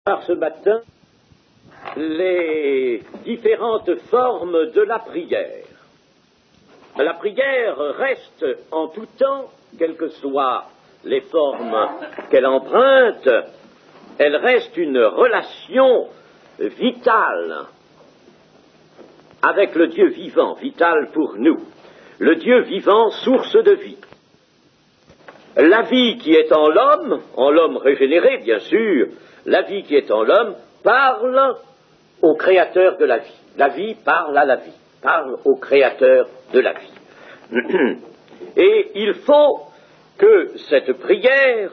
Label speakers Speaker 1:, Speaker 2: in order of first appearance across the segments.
Speaker 1: Ce matin, les différentes formes de la prière. La prière reste en tout temps, quelles que soient les formes qu'elle emprunte, elle reste une relation vitale avec le Dieu vivant, vital pour nous. Le Dieu vivant, source de vie. La vie qui est en l'homme régénéré, bien sûr, la vie qui est en l'homme parle au créateur de la vie. La vie parle à la vie, parle au créateur de la vie. Et il faut que cette prière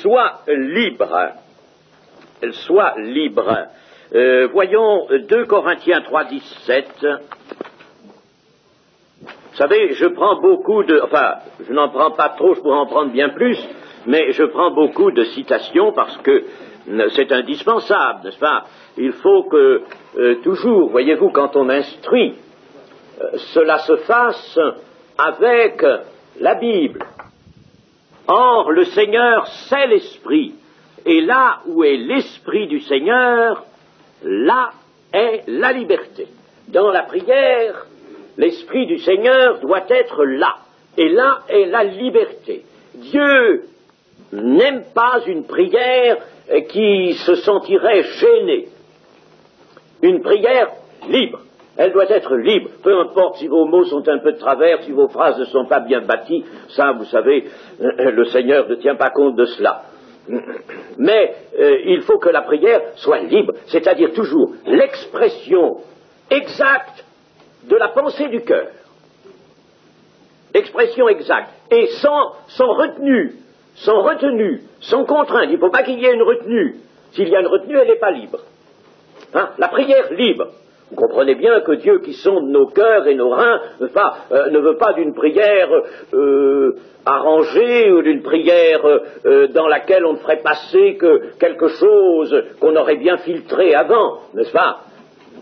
Speaker 1: soit libre. Elle soit libre. Voyons 2 Corinthiens 3, 17. Vous savez, je prends beaucoup de... Enfin, je n'en prends pas trop, je pourrais en prendre bien plus, mais je prends beaucoup de citations parce que c'est indispensable, n'est-ce pas? Il faut que, toujours, voyez-vous, quand on instruit, cela se fasse avec la Bible. Or, le Seigneur, c'est l'Esprit. Et là où est l'Esprit du Seigneur, là est la liberté. Dans la prière, l'Esprit du Seigneur doit être là. Et là est la liberté. Dieu n'aime pas une prière qui se sentirait gênée. Une prière libre. Elle doit être libre. Peu importe si vos mots sont un peu de travers, si vos phrases ne sont pas bien bâties. Ça, vous savez, le Seigneur ne tient pas compte de cela. Mais il faut que la prière soit libre. C'est-à-dire toujours l'expression exacte de la pensée du cœur. Expression exacte. Et sans retenue, sans contrainte. Il ne faut pas qu'il y ait une retenue. S'il y a une retenue, elle n'est pas libre. Hein? La prière libre. Vous comprenez bien que Dieu qui sonde nos cœurs et nos reins ne veut pas d'une prière arrangée ou d'une prière dans laquelle on ne ferait passer que quelque chose qu'on aurait bien filtré avant, n'est-ce pas?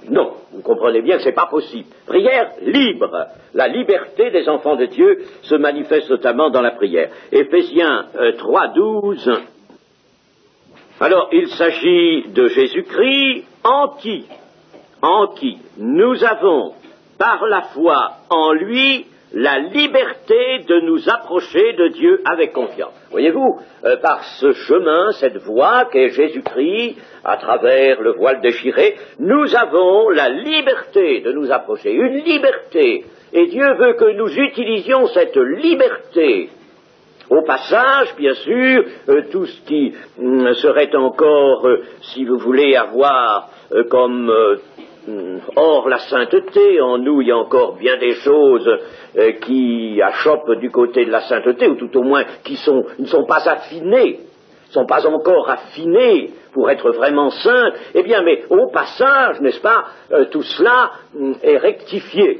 Speaker 1: Non, vous comprenez bien que ce n'est pas possible. Prière libre. La liberté des enfants de Dieu se manifeste notamment dans la prière. Éphésiens 3, 12. Alors, il s'agit de Jésus-Christ en qui nous avons, par la foi en lui, la liberté de nous approcher de Dieu avec confiance. Voyez-vous, par ce chemin, cette voie qu'est Jésus-Christ, à travers le voile déchiré, nous avons la liberté de nous approcher, une liberté. Et Dieu veut que nous utilisions cette liberté. Au passage, bien sûr, tout ce qui serait encore, si vous voulez, avoir comme... Or, la sainteté, en nous, il y a encore bien des choses qui achoppent du côté de la sainteté, ou tout au moins qui ne sont pas affinées, ne sont pas encore affinées pour être vraiment saintes. Eh bien, mais au passage, n'est-ce pas, tout cela est rectifié.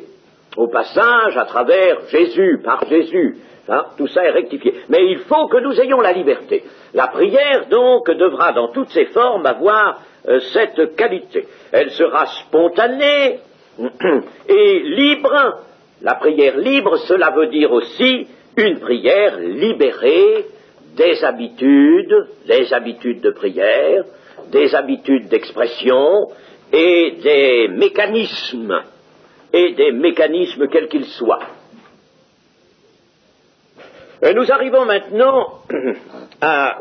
Speaker 1: Au passage, à travers Jésus, par Jésus. Hein, tout ça est rectifié. Mais il faut que nous ayons la liberté. La prière, donc, devra, dans toutes ses formes, avoir cette qualité. Elle sera spontanée et libre. La prière libre, cela veut dire aussi une prière libérée des habitudes de prière, des habitudes d'expression et des mécanismes quels qu'ils soient. Nous arrivons maintenant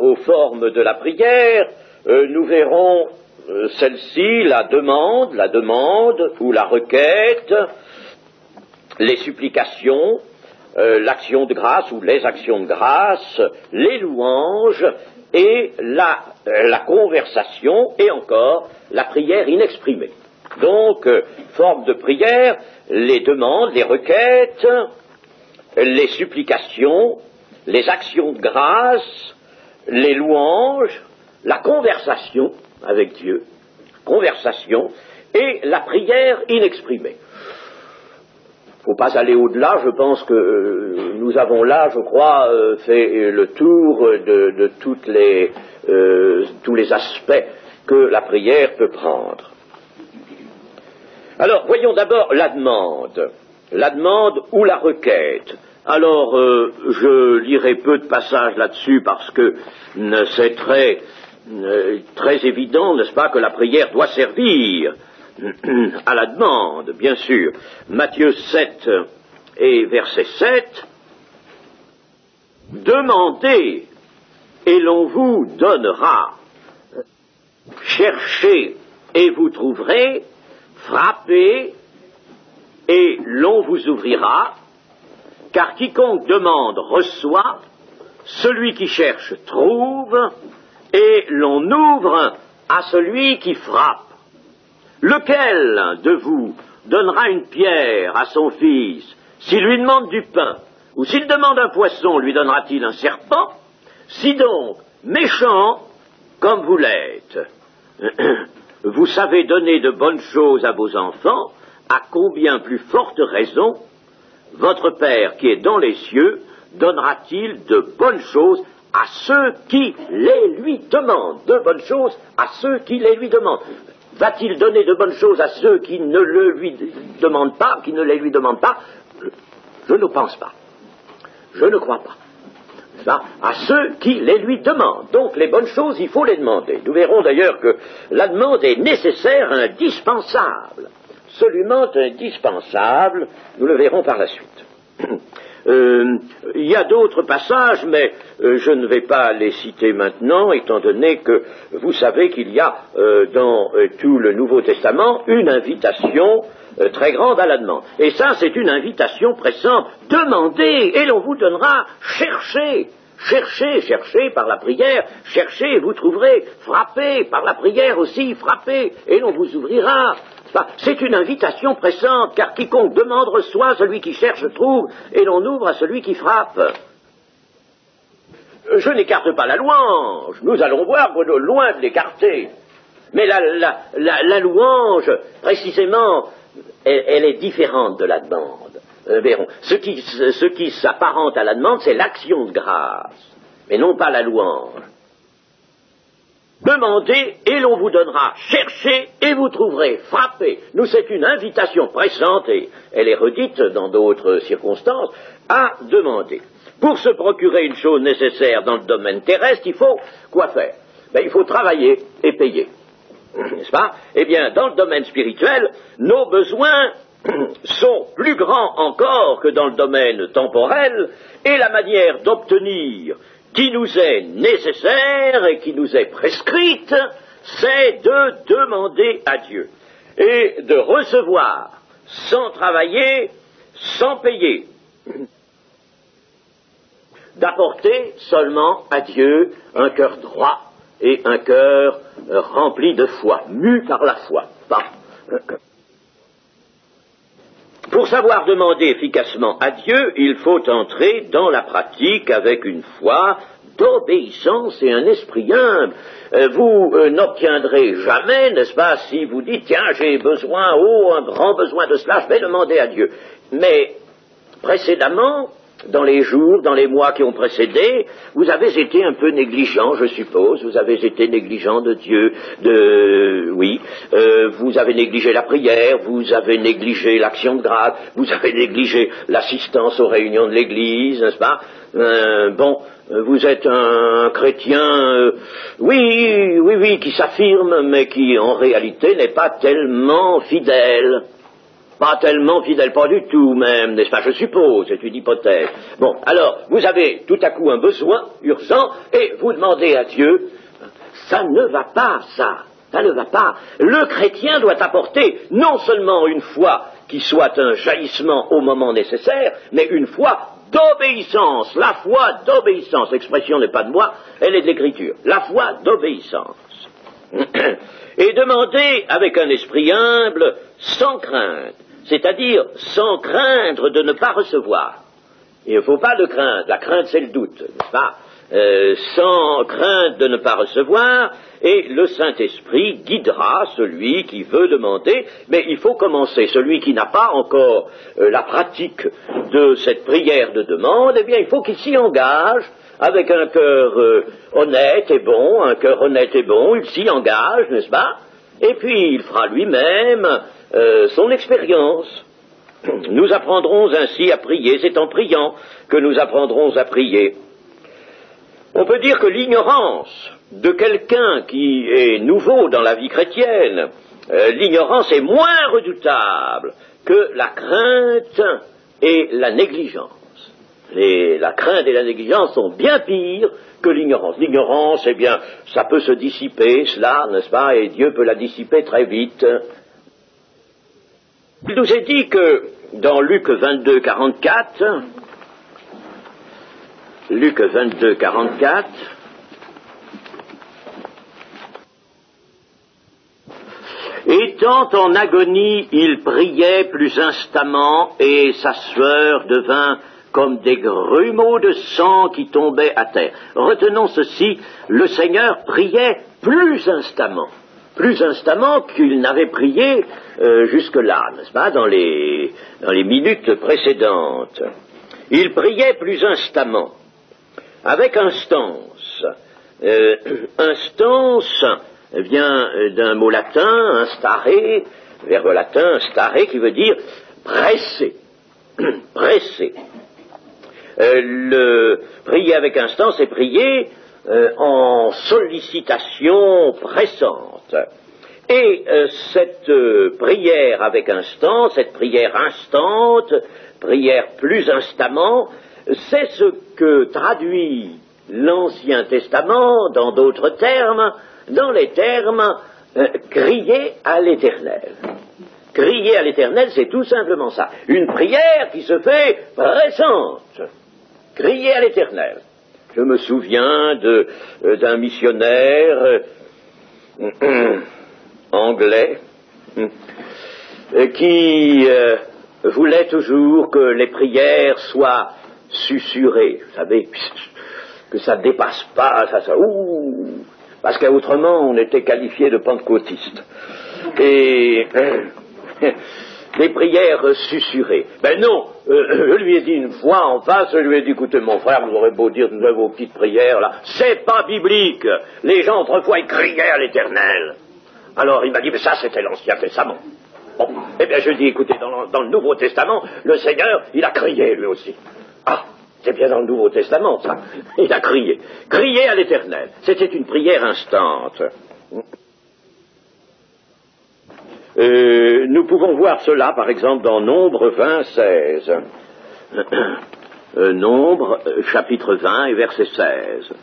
Speaker 1: aux formes de la prière. Nous verrons celle-ci, la demande ou la requête, les supplications, l'action de grâce ou les actions de grâce, les louanges et la conversation et encore la prière inexprimée. Donc, forme de prière, les demandes, les requêtes, les supplications, les actions de grâce, les louanges, la conversation avec Dieu, conversation, et la prière inexprimée. Il ne faut pas aller au-delà, je pense que nous avons là, je crois, fait le tour de tous les aspects que la prière peut prendre. Alors, voyons d'abord la demande ou la requête. Alors, je lirai peu de passages là-dessus parce que c'est très très évident, n'est-ce pas, que la prière doit servir à la demande, bien sûr. Matthieu 7 et verset 7, demandez et l'on vous donnera, cherchez et vous trouverez, frappez et l'on vous ouvrira, car quiconque demande reçoit, celui qui cherche trouve, et l'on ouvre à celui qui frappe. Lequel de vous donnera une pierre à son fils s'il lui demande du pain, ou s'il demande un poisson, lui donnera-t-il un serpent? Si donc, méchant comme vous l'êtes, vous savez donner de bonnes choses à vos enfants, à combien plus forte raison votre Père qui est dans les cieux donnera-t-il de bonnes choses à ceux qui les lui demandent? De bonnes choses à ceux qui les lui demandent. Va-t-il donner de bonnes choses à ceux qui ne le lui demandent pas, qui ne les lui demandent pas? Je ne pense pas. Je ne crois pas. À ceux qui les lui demandent. Donc les bonnes choses, il faut les demander. Nous verrons d'ailleurs que la demande est nécessaire, indispensable. Absolument indispensable. Nous le verrons par la suite. Il y a d'autres passages, mais je ne vais pas les citer maintenant, étant donné que vous savez qu'il y a dans tout le Nouveau Testament une invitation très grande à la demande. Et ça, c'est une invitation pressante. Demandez, et l'on vous donnera. Cherchez, cherchez, cherchez par la prière. Cherchez, et vous trouverez. Frappez par la prière aussi, frappez, et l'on vous ouvrira. C'est une invitation pressante, car quiconque demande reçoit, celui qui cherche trouve, et l'on ouvre à celui qui frappe. Je n'écarte pas la louange, nous allons voir, loin de l'écarter. Mais la louange, précisément, elle est différente de la demande. Verrons. Ce qui s'apparente à la demande, c'est l'action de grâce, mais non pas la louange. Demandez et l'on vous donnera, cherchez et vous trouverez, frappez. Nous, c'est une invitation pressante, et elle est redite dans d'autres circonstances, à demander. Pour se procurer une chose nécessaire dans le domaine terrestre, il faut quoi faire? Il faut travailler et payer. N'est-ce pas? Eh bien, dans le domaine spirituel, nos besoins sont plus grands encore que dans le domaine temporel, et la manière d'obtenir qui nous est nécessaire et qui nous est prescrite, c'est de demander à Dieu et de recevoir sans travailler, sans payer, d'apporter seulement à Dieu un cœur droit et un cœur rempli de foi, mu par la foi. Pour savoir demander efficacement à Dieu, il faut entrer dans la pratique avec une foi d'obéissance et un esprit humble. Vous n'obtiendrez jamais, n'est-ce pas, si vous dites, tiens, j'ai besoin, un grand besoin de cela, je vais demander à Dieu. Mais précédemment, dans les jours, dans les mois qui ont précédé, vous avez été un peu négligent, je suppose, vous avez été négligent de Dieu, vous avez négligé la prière, vous avez négligé l'action de grâce, vous avez négligé l'assistance aux réunions de l'Église, n'est-ce pas? Vous êtes un chrétien, qui s'affirme, mais qui en réalité n'est pas tellement fidèle. Pas tellement fidèle, pas du tout même, n'est-ce pas? Je suppose, c'est une hypothèse. Bon, alors, vous avez tout à coup un besoin urgent, et vous demandez à Dieu, ça ne va pas, ça ne va pas. Le chrétien doit apporter non seulement une foi qui soit un jaillissement au moment nécessaire, mais une foi d'obéissance. La foi d'obéissance, l'expression n'est pas de moi, elle est de l'Écriture. La foi d'obéissance. Et demander avec un esprit humble, sans crainte, c'est-à-dire sans craindre de ne pas recevoir. Il ne faut pas de crainte, la crainte c'est le doute, n'est-ce pas? Sans crainte de ne pas recevoir, et le Saint-Esprit guidera celui qui veut demander, mais il faut commencer. Celui qui n'a pas encore la pratique de cette prière de demande, eh bien il faut qu'il s'y engage avec un cœur honnête et bon, il s'y engage, n'est-ce pas? Et puis il fera lui-même son expérience. Nous apprendrons ainsi à prier, c'est en priant que nous apprendrons à prier. On peut dire que l'ignorance de quelqu'un qui est nouveau dans la vie chrétienne, l'ignorance est moins redoutable que la crainte et la négligence. La crainte et la négligence sont bien pires que l'ignorance. L'ignorance, eh bien, ça peut se dissiper, cela, n'est-ce pas, et Dieu peut la dissiper très vite. Il nous est dit que dans Luc 22, 44, Luc 22, 44, étant en agonie, il priait plus instamment, et sa sueur devint comme des grumeaux de sang qui tombaient à terre. Retenons ceci, le Seigneur priait plus instamment qu'il n'avait prié jusque-là, n'est-ce pas, dans les minutes précédentes. Il priait plus instamment, avec instance. Instance vient d'un mot latin, instare, verbe latin, instare, qui veut dire presser. Presser. Le prier avec instance, c'est prier en sollicitation pressante. Et cette prière avec instance, cette prière instante, prière plus instamment, c'est ce que traduit l'Ancien Testament, dans d'autres termes, dans les termes crier à l'Éternel. Crier à l'Éternel, c'est tout simplement ça. Une prière qui se fait pressante. Crier à l'Éternel. Je me souviens d'un missionnaire anglais qui voulait toujours que les prières soient susurrées. Vous savez, que ça dépasse pas, parce qu'autrement on était qualifié de pentecôtiste. Et les prières susurrées. Ben non, je lui ai dit une fois en face, je lui ai dit, écoutez mon frère, vous aurez beau dire vos petites prières là, c'est pas biblique. Les gens autrefois ils criaient à l'Éternel. Alors il m'a dit, mais ça c'était l'Ancien Testament. Bon, eh bien je dis, écoutez, dans le Nouveau Testament, le Seigneur, il a crié lui aussi. Ah, c'est bien dans le Nouveau Testament ça. Il a crié. Crier à l'Éternel. C'était une prière instante. Nous pouvons voir cela, par exemple, dans Nombre 20, 16. Nombre, chapitre 20 et verset 16.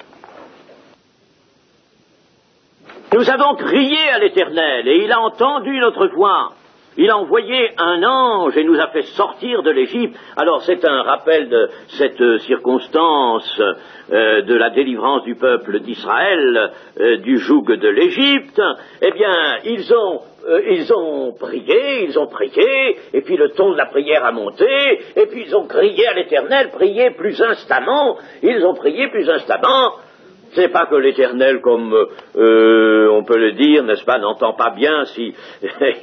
Speaker 1: Nous avons crié à l'Éternel, et il a entendu notre voix. Il a envoyé un ange et nous a fait sortir de l'Égypte. Alors c'est un rappel de cette circonstance de la délivrance du peuple d'Israël du joug de l'Égypte. Eh bien, ils ont prié, et puis le ton de la prière a monté, et puis ils ont crié à l'Éternel, prié plus instamment, ils ont prié plus instamment. C'est pas que l'Éternel, comme on peut le dire, n'est-ce pas, n'entend pas bien si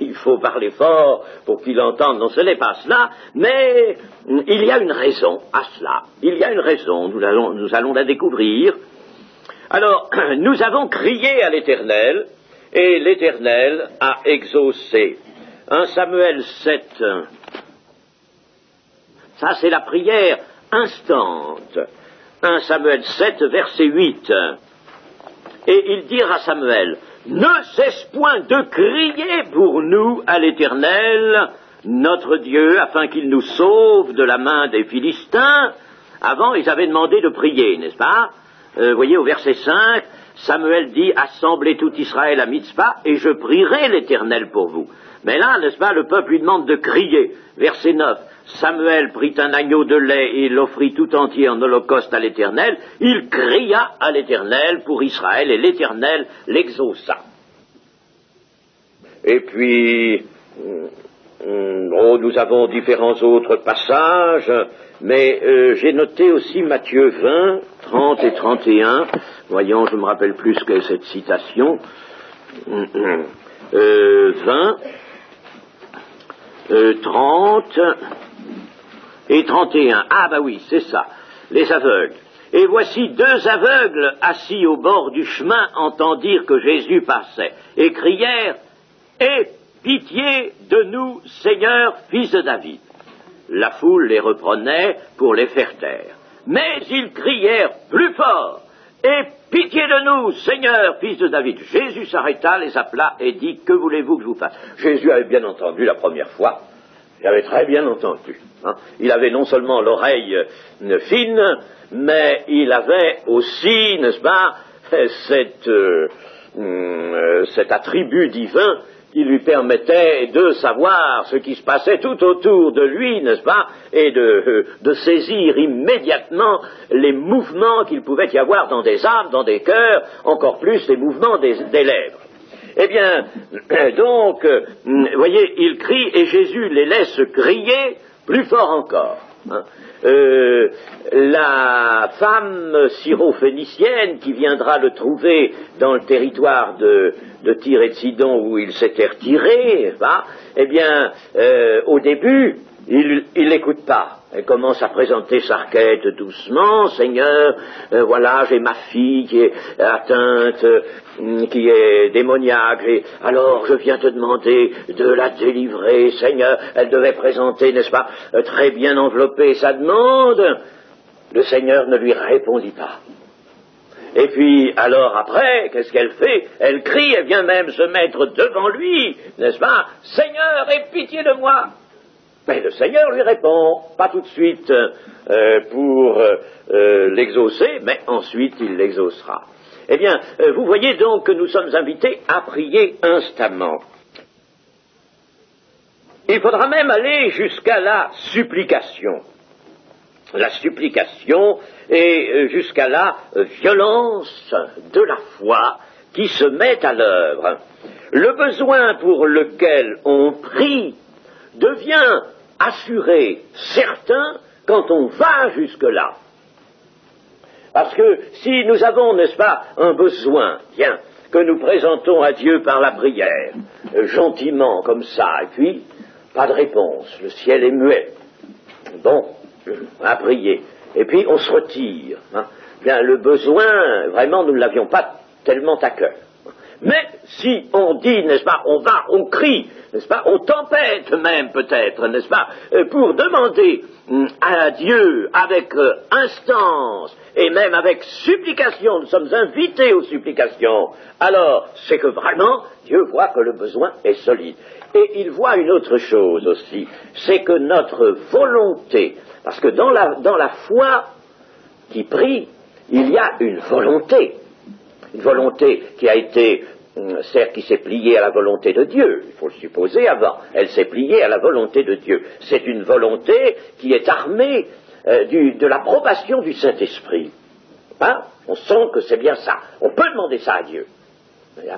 Speaker 1: il faut parler fort pour qu'il entende. Non, ce n'est pas cela, mais il y a une raison à cela. Il y a une raison, nous allons la découvrir. Alors, nous avons crié à l'Éternel, et l'Éternel a exaucé. 1 Samuel 7, ça c'est la prière instante. 1 Samuel 7, verset 8. Et il dira à Samuel, ne cesse point de crier pour nous à l'Éternel, notre Dieu, afin qu'il nous sauve de la main des Philistins. Avant, ils avaient demandé de prier, n'est-ce pas? Voyez, au verset 5, Samuel dit, assemblez tout Israël à Mitzpah, et je prierai l'Éternel pour vous. Mais là, n'est-ce pas, le peuple lui demande de crier. Verset 9, Samuel prit un agneau de lait et l'offrit tout entier en holocauste à l'Éternel. Il cria à l'Éternel pour Israël, et l'Éternel l'exauça. Et puis, nous avons différents autres passages, mais j'ai noté aussi Matthieu 20, 30 et 31. Voyons, je me rappelle plus que cette citation. 20, 30 et 31. Ah bah oui, c'est ça, les aveugles. Et voici 2 aveugles assis au bord du chemin entendirent que Jésus passait et crièrent « Aie pitié de nous, Seigneur, fils de David !» La foule les reprenait pour les faire taire. Mais ils crièrent plus fort Aie pitié de nous, Seigneur, fils de David. Jésus s'arrêta, les appela et dit, que voulez-vous que je vous fasse? Jésus avait bien entendu la première fois. Il avait très bien entendu. Hein. Il avait non seulement l'oreille fine, mais il avait aussi, n'est-ce pas, cet attribut divin qui lui permettait de savoir ce qui se passait tout autour de lui, n'est-ce pas, et de saisir immédiatement les mouvements qu'il pouvait y avoir dans des âmes, dans des cœurs, encore plus les mouvements des lèvres. Eh bien, donc, voyez, il crie et Jésus les laisse crier plus fort encore. Hein. La femme syrophénicienne qui viendra le trouver dans le territoire de Tyr et de Sidon où il s'était retiré, eh bien, au début, il l'écoute pas. Elle commence à présenter sa requête doucement. Seigneur, voilà, j'ai ma fille qui est atteinte, qui est démoniaque, et alors je viens te demander de la délivrer, Seigneur. Elle devait présenter, n'est-ce pas, très bien envelopper sa demande. Le Seigneur ne lui répondit pas. Et puis, alors après, qu'est-ce qu'elle fait? Elle crie, elle vient même se mettre devant lui, n'est-ce pas? Seigneur, aie pitié de moi! Mais le Seigneur lui répond, pas tout de suite pour l'exaucer, mais ensuite il l'exaucera. Eh bien, vous voyez donc que nous sommes invités à prier instamment. Il faudra même aller jusqu'à la supplication. La supplication et jusqu'à la violence de la foi qui se met à l'œuvre. Le besoin pour lequel on prie devient assuré, certain, quand on va jusque-là. Parce que si nous avons, n'est-ce pas, un besoin, tiens, que nous présentons à Dieu par la prière, gentiment, comme ça, et puis, pas de réponse, le ciel est muet. Bon, à prier. Et puis, on se retire. Hein. Bien, le besoin, vraiment, nous ne l'avions pas tellement à cœur. Mais si on dit, n'est-ce pas, on va, on crie, n'est-ce pas, on tempête même peut-être, n'est-ce pas, pour demander à Dieu avec instance et même avec supplication, nous sommes invités aux supplications, alors c'est que vraiment Dieu voit que le besoin est solide. Et il voit une autre chose aussi, c'est que notre volonté, parce que dans la foi qui prie, il y a une volonté qui a été, certes, qui s'est pliée à la volonté de Dieu, il faut le supposer avant, elle s'est pliée à la volonté de Dieu. C'est une volonté qui est armée de l'approbation du Saint-Esprit. Hein? On sent que c'est bien ça. On peut demander ça à Dieu.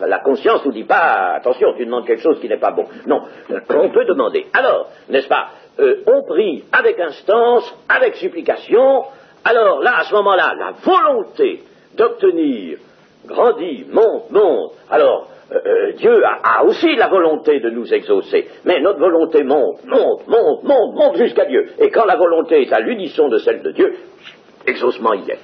Speaker 1: La conscience ne nous dit pas, attention, tu demandes quelque chose qui n'est pas bon. Non, on peut demander. Alors, n'est-ce pas, on prie avec instance, avec supplication. Alors là, à ce moment-là, la volonté d'obtenir grandit, monte. Alors, Dieu a aussi la volonté de nous exaucer, mais notre volonté monte jusqu'à Dieu. Et quand la volonté est à l'unisson de celle de Dieu, l'exaucement y est.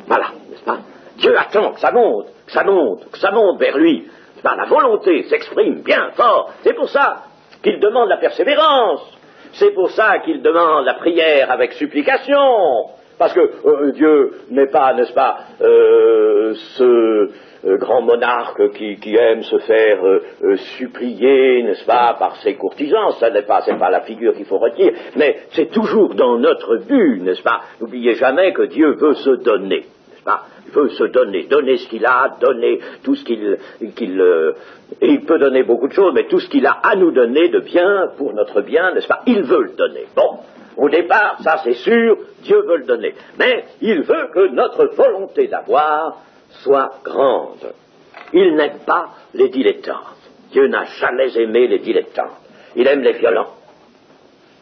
Speaker 1: Voilà, n'est-ce pas? Dieu attend que ça monte vers lui. La volonté s'exprime bien fort. C'est pour ça qu'il demande la persévérance. C'est pour ça qu'il demande la prière avec supplication. Parce que Dieu n'est pas, n'est-ce pas, ce grand monarque qui aime se faire supplier, n'est-ce pas, par ses courtisans. C'est pas la figure qu'il faut retenir, mais c'est toujours dans notre but, n'est-ce pas. N'oubliez jamais que Dieu veut se donner, n'est-ce pas. Il veut se donner ce qu'il a, donner tout ce et il peut donner beaucoup de choses, mais tout ce qu'il a à nous donner de bien, pour notre bien, n'est-ce pas, il veut le donner. Bon. Au départ, ça c'est sûr, Dieu veut le donner. Mais il veut que notre volonté d'avoir soit grande. Il n'aime pas les dilettantes. Dieu n'a jamais aimé les dilettantes. Il aime les violents.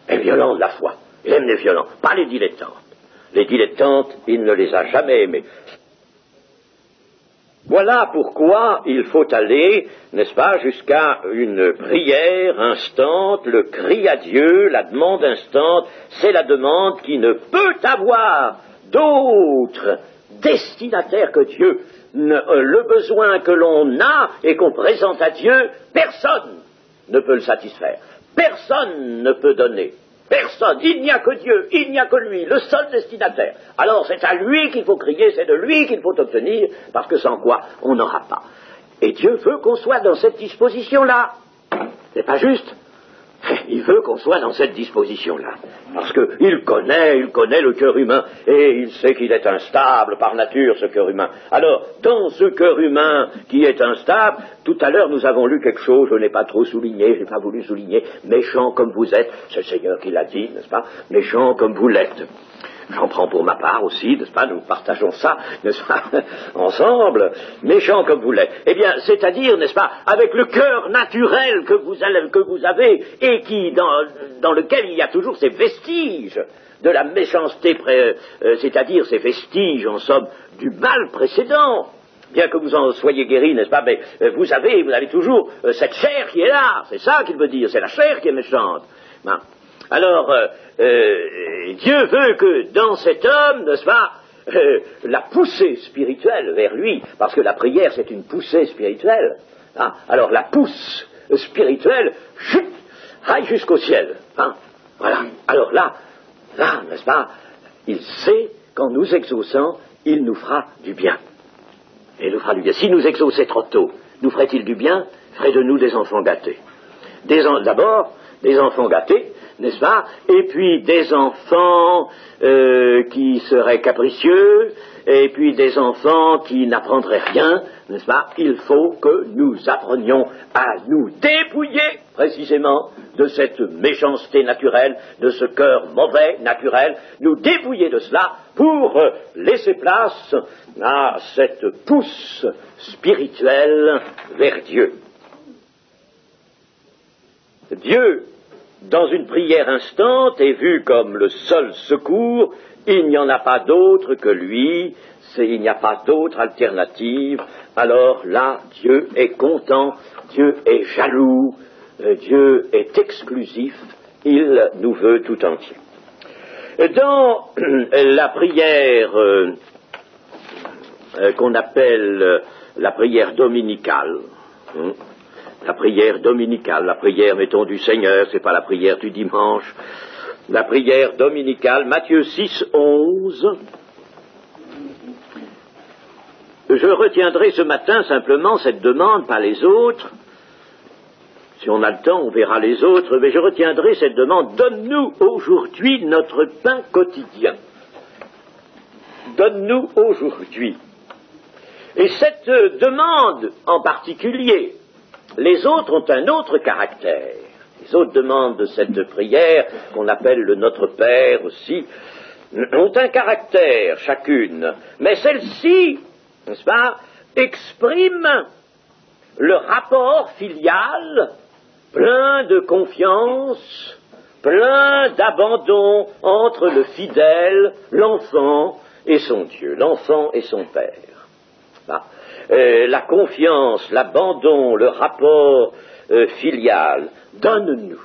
Speaker 1: Les violents de la foi. Il aime les violents, pas les dilettantes. Les dilettantes, il ne les a jamais aimées. Voilà pourquoi il faut aller, n'est-ce pas, jusqu'à une prière instante, le cri à Dieu, la demande instante, c'est la demande qui ne peut avoir d'autre destinataire que Dieu. Le besoin que l'on a et qu'on présente à Dieu, personne ne peut le satisfaire. Personne ne peut donner. Personne, il n'y a que Dieu, il n'y a que lui, le seul destinataire. Alors c'est à lui qu'il faut crier, c'est de lui qu'il faut obtenir, parce que sans quoi on n'aura pas. Et Dieu veut qu'on soit dans cette disposition-là. C'est pas juste. Il veut qu'on soit dans cette disposition-là. Parce qu'il connaît le cœur humain, et il sait qu'il est instable par nature, ce cœur humain. Alors, dans ce cœur humain qui est instable, tout à l'heure nous avons lu quelque chose, je n'ai pas trop souligné, je n'ai pas voulu souligner, méchant comme vous êtes, c'est le Seigneur qui l'a dit, n'est-ce pas, méchant comme vous l'êtes. J'en prends pour ma part aussi, n'est-ce pas, nous partageons ça, n'est-ce pas, ensemble, méchant comme vous l'êtes. Eh bien, c'est-à-dire, n'est-ce pas, avec le cœur naturel que vous avez, et qui, dans lequel il y a toujours ces vestiges de la méchanceté, c'est-à-dire ces vestiges, en somme, du mal précédent. Bien que vous en soyez guéri, n'est-ce pas, mais vous avez toujours cette chair qui est là, c'est ça qu'il veut dire, c'est la chair qui est méchante. Ben, alors, Dieu veut que dans cet homme, n'est-ce pas, la poussée spirituelle vers lui, parce que la prière c'est une poussée spirituelle, hein, alors la pousse spirituelle, chut, aille jusqu'au ciel, hein, voilà, alors là, n'est-ce pas, il sait qu'en nous exaucant, il nous fera du bien. Il nous fera du bien. Si nous exauçait trop tôt, nous ferait-il du bien? Ferait de nous des enfants gâtés. D'abord, des enfants gâtés, n'est-ce pas? Et puis des enfants qui seraient capricieux, et puis des enfants qui n'apprendraient rien, n'est-ce pas? Il faut que nous apprenions à nous dépouiller précisément de cette méchanceté naturelle, de ce cœur mauvais naturel, nous dépouiller de cela pour laisser place à cette pousse spirituelle vers Dieu. Dieu, dans une prière instante, est vu comme le seul secours. Il n'y en a pas d'autre que lui, il n'y a pas d'autre alternative. Alors là, Dieu est content, Dieu est jaloux, Dieu est exclusif, il nous veut tout entier. Dans la prière qu'on appelle la prière dominicale, la prière, mettons, du Seigneur, c'est pas la prière du dimanche, la prière dominicale, Matthieu 6, 11. Je retiendrai ce matin simplement cette demande, pas les autres. Si on a le temps, on verra les autres, mais je retiendrai cette demande. Donne-nous aujourd'hui notre pain quotidien. Donne-nous aujourd'hui. Et cette demande en particulier, les autres ont un autre caractère. Les autres demandes de cette prière, qu'on appelle le Notre Père aussi, ont un caractère chacune. Mais celle-ci, n'est-ce pas, exprime le rapport filial, plein de confiance, plein d'abandon entre le fidèle, l'enfant et son Dieu, l'enfant et son Père. La confiance, l'abandon, le rapport filial, donne-nous.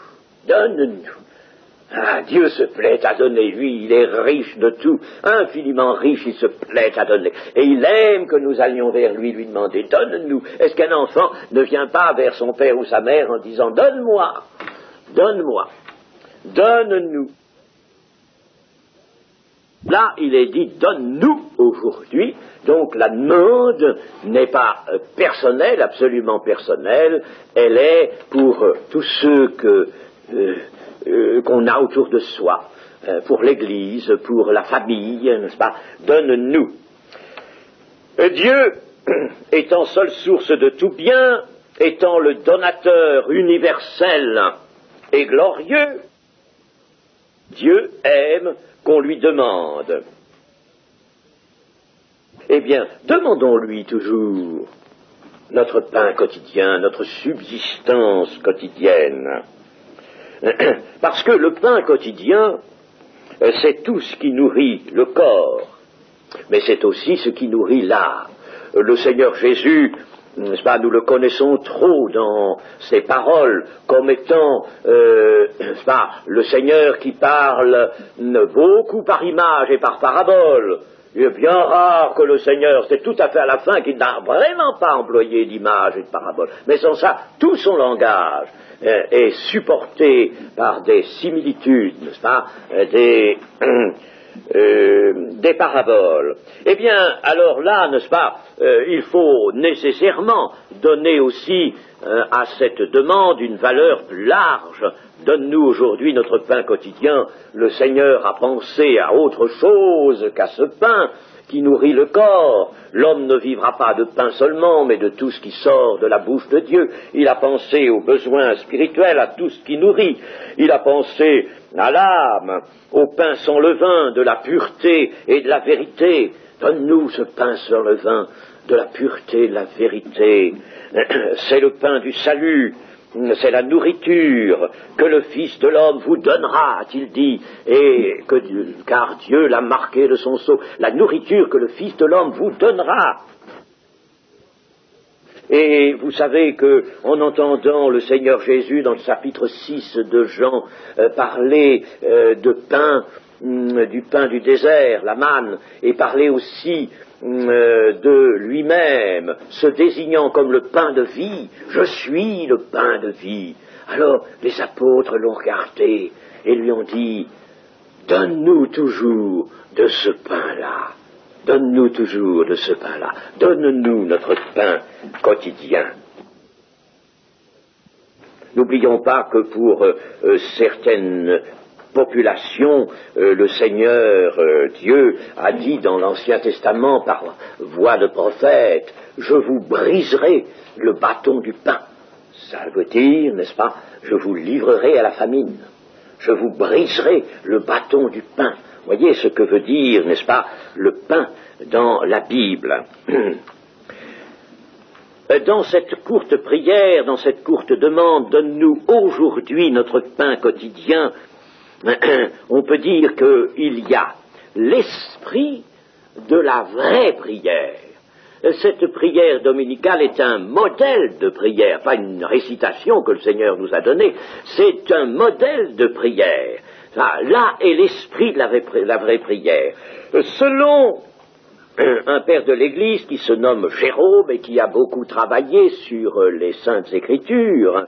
Speaker 1: Ah, Dieu se plaît à donner, lui, il est riche de tout, infiniment riche, il se plaît à donner. Et il aime que nous allions vers lui demander, donne-nous. Est-ce qu'un enfant ne vient pas vers son père ou sa mère en disant, donne-moi, donne-nous. Là, il est dit, donne-nous aujourd'hui. Donc la demande n'est pas personnelle, absolument personnelle, elle est pour tous ceux qu'on a autour de soi, pour l'Église, pour la famille, n'est-ce pas? Donne-nous. Dieu, étant seule source de tout bien, étant le donateur universel et glorieux, Dieu aime qu'on lui demande. Eh bien, demandons-lui toujours notre pain quotidien, notre subsistance quotidienne. Parce que le pain quotidien, c'est tout ce qui nourrit le corps, mais c'est aussi ce qui nourrit l'âme. Le Seigneur Jésus, n'est-ce pas, nous le connaissons trop dans ses paroles comme étant, n'est-ce pas, le Seigneur qui parle beaucoup par image et par parabole, Il est bien rare que le Seigneur, c'est tout à fait à la fin qu'il n'a vraiment pas employé d'image et de parabole. Mais sans ça, tout son langage est supporté par des similitudes, n'est-ce pas, des paraboles. Eh bien, alors là, n'est-ce pas, il faut nécessairement donner aussi à cette demande une valeur plus large. Donne-nous aujourd'hui notre pain quotidien. Le Seigneur a pensé à autre chose qu'à ce pain qui nourrit le corps. L'homme ne vivra pas de pain seulement, mais de tout ce qui sort de la bouche de Dieu. Il a pensé aux besoins spirituels, à tout ce qui nourrit. Il a pensé à l'âme, au pain sans levain, de la pureté et de la vérité. Donne-nous ce pain sans levain, de la pureté et de la vérité. C'est le pain du salut. C'est la nourriture que le Fils de l'homme vous donnera, a-t-il dit, car Dieu l'a marqué de son sceau, la nourriture que le Fils de l'homme vous donnera. Et vous savez que, en entendant le Seigneur Jésus dans le chapitre 6 de Jean parler de pain, du pain du désert, la manne, et parler aussi de lui-même, se désignant comme le pain de vie, je suis le pain de vie. Alors les apôtres l'ont regardé et lui ont dit, donne-nous toujours de ce pain-là, donne-nous toujours de ce pain-là, donne-nous notre pain quotidien. N'oublions pas que pour certaines population, le Seigneur Dieu a dit dans l'Ancien Testament par voie de prophète, je vous briserai le bâton du pain. Ça veut dire, n'est-ce pas, je vous livrerai à la famine. Je vous briserai le bâton du pain. Voyez ce que veut dire, n'est-ce pas, le pain dans la Bible. Dans cette courte prière, dans cette courte demande, donne-nous aujourd'hui notre pain quotidien, on peut dire qu'il y a l'esprit de la vraie prière. Cette prière dominicale est un modèle de prière, pas une récitation que le Seigneur nous a donnée, c'est un modèle de prière. Là est l'esprit de la vraie prière. Selon un père de l'Église qui se nomme Jérôme et qui a beaucoup travaillé sur les Saintes Écritures,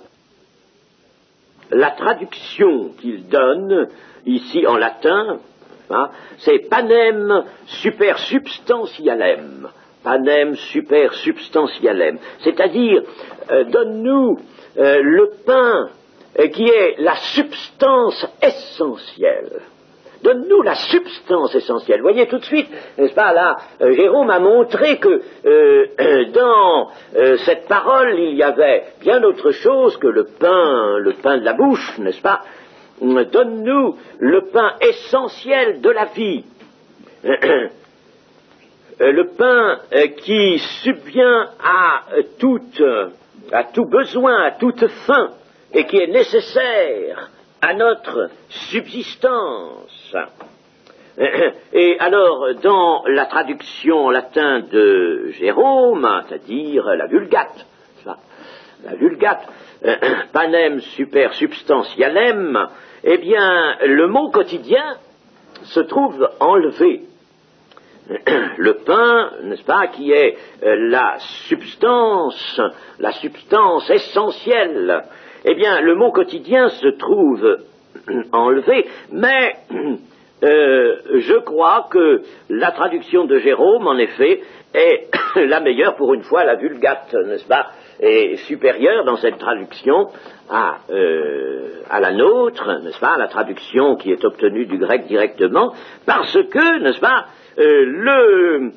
Speaker 1: la traduction qu'il donne, ici en latin, c'est panem super substantialem. Panem super substantialem. C'est-à-dire, donne-nous le pain qui est la substance essentielle. Donne-nous la substance essentielle. Vous voyez tout de suite, n'est-ce pas, là, Jérôme a montré que dans cette parole, il y avait bien autre chose que le pain de la bouche, n'est-ce pas? Donne-nous le pain essentiel de la vie. Le pain qui subvient à tout besoin, à toute faim, et qui est nécessaire à notre subsistance. Et alors, dans la traduction en latin de Jérôme, c'est-à-dire la Vulgate, panem super substantialem, eh bien, le mot quotidien se trouve enlevé. Le pain, n'est-ce pas, qui est la substance essentielle, eh bien, le mot quotidien se trouve enlevé, mais je crois que la traduction de Jérôme, en effet, est la meilleure, pour une fois, la Vulgate, n'est-ce pas, est supérieure dans cette traduction à la nôtre, n'est-ce pas, la traduction qui est obtenue du grec directement, parce que, n'est-ce pas, le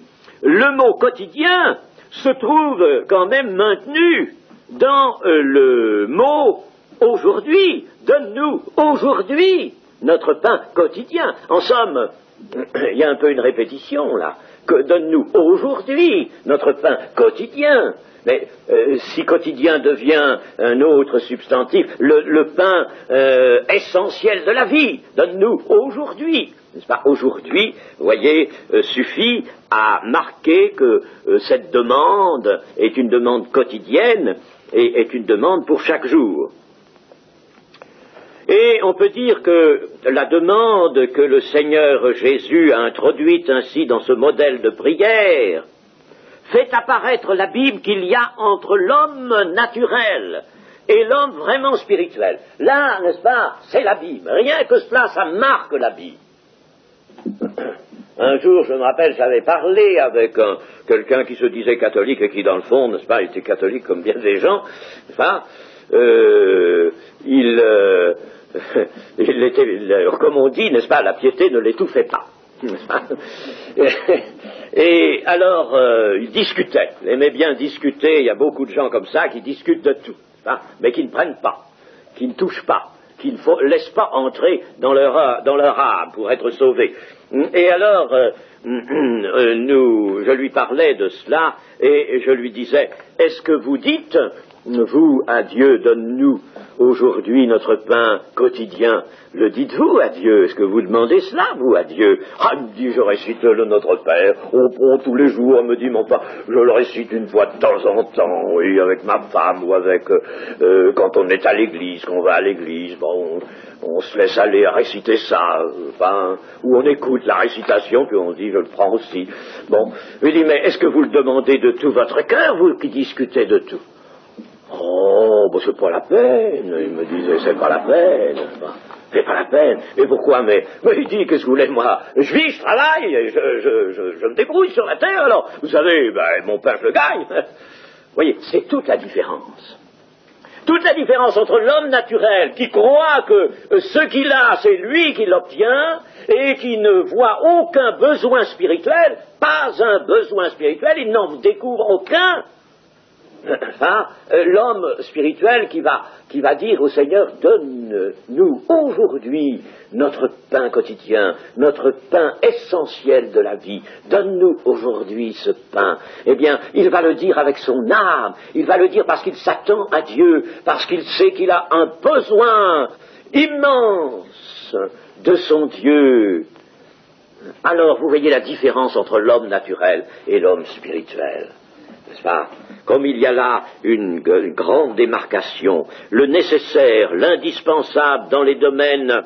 Speaker 1: mot quotidien se trouve quand même maintenu dans le mot aujourd'hui. Donne-nous aujourd'hui notre pain quotidien. En somme, il y a un peu une répétition là. Donne-nous aujourd'hui notre pain quotidien. Mais si quotidien devient un autre substantif, le pain essentiel de la vie, donne-nous aujourd'hui. N'est-ce pas? Aujourd'hui, vous voyez, suffit à marquer que cette demande est une demande quotidienne et est une demande pour chaque jour. Et on peut dire que la demande que le Seigneur Jésus a introduite ainsi dans ce modèle de prière fait apparaître l'abîme qu'il y a entre l'homme naturel et l'homme vraiment spirituel. Là, n'est-ce pas, c'est l'abîme. Rien que cela, ça marque l'abîme. Un jour, je me rappelle, j'avais parlé avec quelqu'un qui se disait catholique et qui, dans le fond, n'est-ce pas, était catholique comme bien des gens, n'est-ce pas, il était, comme on dit, n'est-ce pas, la piété ne l'étouffait pas. Et alors, il discutait, il aimait bien discuter, il y a beaucoup de gens comme ça qui discutent de tout, mais qui ne prennent pas, qui ne touchent pas, qui ne laissent pas entrer dans leur âme pour être sauvés. Et alors, je lui parlais de cela, et je lui disais, est-ce que vous dites, vous, à Dieu, donne-nous aujourd'hui notre pain quotidien, le dites-vous à Dieu? Est-ce que vous demandez cela, vous, à Dieu? Ah, il me dit, je récite le Notre Père, on prend tous les jours, me dit, mon père, je le récite une fois de temps en temps, oui, avec ma femme, ou avec, quand on est à l'église, qu'on va à l'église, bon, on se laisse aller à réciter ça, ou on écoute la récitation, puis on dit, je le prends aussi. Bon, je lui dis, mais est-ce que vous le demandez de tout votre cœur, vous qui discutez de tout? Oh, ben c'est pas la peine. Il me disait, c'est pas la peine. C'est pas la peine. Et pourquoi? Mais il dit, qu'est-ce que vous voulez, moi? Je vis, je travaille, je me débrouille sur la terre, alors. Vous savez, ben, mon pain, je le gagne. Vous voyez, c'est toute la différence. Toute la différence entre l'homme naturel qui croit que ce qu'il a, c'est lui qui l'obtient, et qui ne voit aucun besoin spirituel, pas un besoin spirituel, il n'en découvre aucun. L'homme spirituel qui va dire au Seigneur, donne-nous aujourd'hui notre pain quotidien, notre pain essentiel de la vie, donne-nous aujourd'hui ce pain. Eh bien, il va le dire avec son âme, il va le dire parce qu'il s'attend à Dieu, parce qu'il sait qu'il a un besoin immense de son Dieu. Alors, vous voyez la différence entre l'homme naturel et l'homme spirituel. N'est-ce pas? Comme il y a là une grande démarcation, le nécessaire, l'indispensable dans les domaines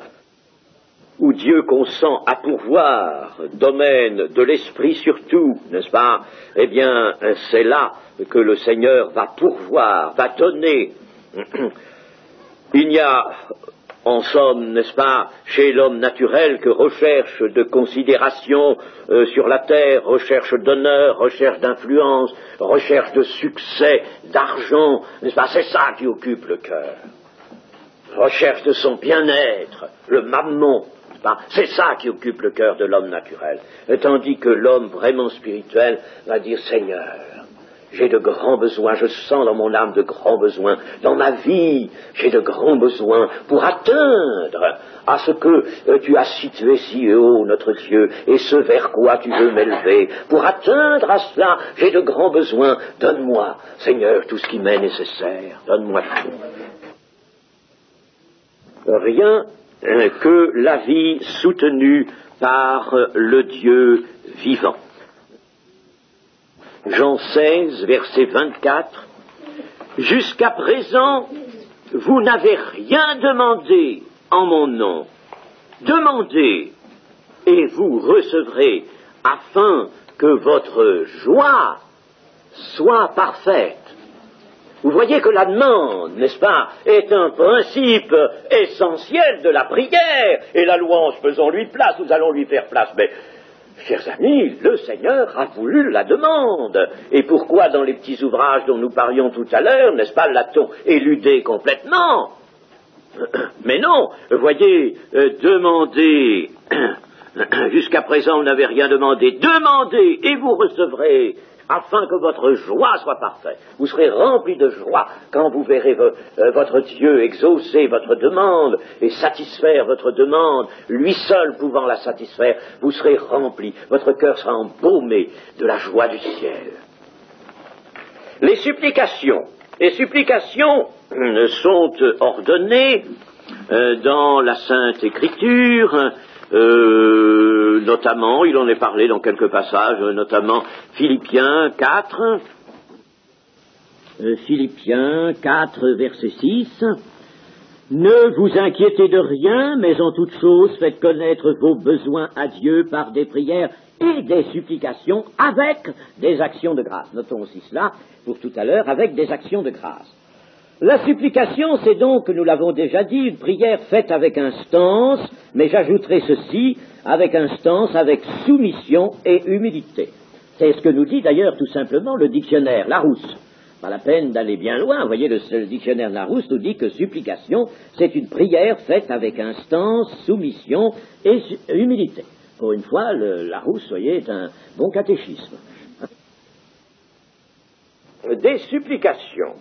Speaker 1: où Dieu consent à pourvoir, domaine de l'esprit surtout, n'est-ce pas? Eh bien, c'est là que le Seigneur va pourvoir, va donner. Il n'y a, en somme, n'est-ce pas, chez l'homme naturel que recherche de considération sur la terre, recherche d'honneur, recherche d'influence, recherche de succès, d'argent, n'est-ce pas, c'est ça qui occupe le cœur. Recherche de son bien-être, le mammon, n'est-ce pas, c'est ça qui occupe le cœur de l'homme naturel. Tandis que l'homme vraiment spirituel va dire, Seigneur, j'ai de grands besoins, je sens dans mon âme de grands besoins. Dans ma vie, j'ai de grands besoins pour atteindre à ce que tu as situé si haut, notre Dieu, et ce vers quoi tu veux m'élever. Pour atteindre à cela, j'ai de grands besoins. Donne-moi, Seigneur, tout ce qui m'est nécessaire. Donne-moi tout. Rien que la vie soutenue par le Dieu vivant. Jean 16, verset 24, « Jusqu'à présent, vous n'avez rien demandé en mon nom. Demandez, et vous recevrez, afin que votre joie soit parfaite. » Vous voyez que la demande, n'est-ce pas, est un principe essentiel de la prière. Et la louange, faisons-lui place, nous allons lui faire place. Mais, chers amis, le Seigneur a voulu la demande. Et pourquoi dans les petits ouvrages dont nous parlions tout à l'heure, n'est-ce pas, l'a-t-on éludé complètement? Mais non, voyez, demandez, jusqu'à présent vous n'avez rien demandé, demandez et vous recevrez, afin que votre joie soit parfaite. Vous serez remplis de joie quand vous verrez votre Dieu exaucer votre demande et satisfaire votre demande, lui seul pouvant la satisfaire. Vous serez remplis, votre cœur sera embaumé de la joie du ciel. Les supplications sont ordonnées dans la Sainte Écriture. Notamment, il en est parlé dans quelques passages, notamment Philippiens 4, verset 6. Ne vous inquiétez de rien, mais en toute chose, faites connaître vos besoins à Dieu par des prières et des supplications avec des actions de grâce. Notons aussi cela pour tout à l'heure, avec des actions de grâce. La supplication, c'est donc, nous l'avons déjà dit, une prière faite avec instance, mais j'ajouterai ceci, avec instance, avec soumission et humilité. C'est ce que nous dit d'ailleurs tout simplement le dictionnaire Larousse. Pas la peine d'aller bien loin. Vous voyez, le dictionnaire Larousse nous dit que supplication, c'est une prière faite avec instance, soumission et humilité. Pour une fois, Larousse, voyez, est un bon catéchisme. Des supplications.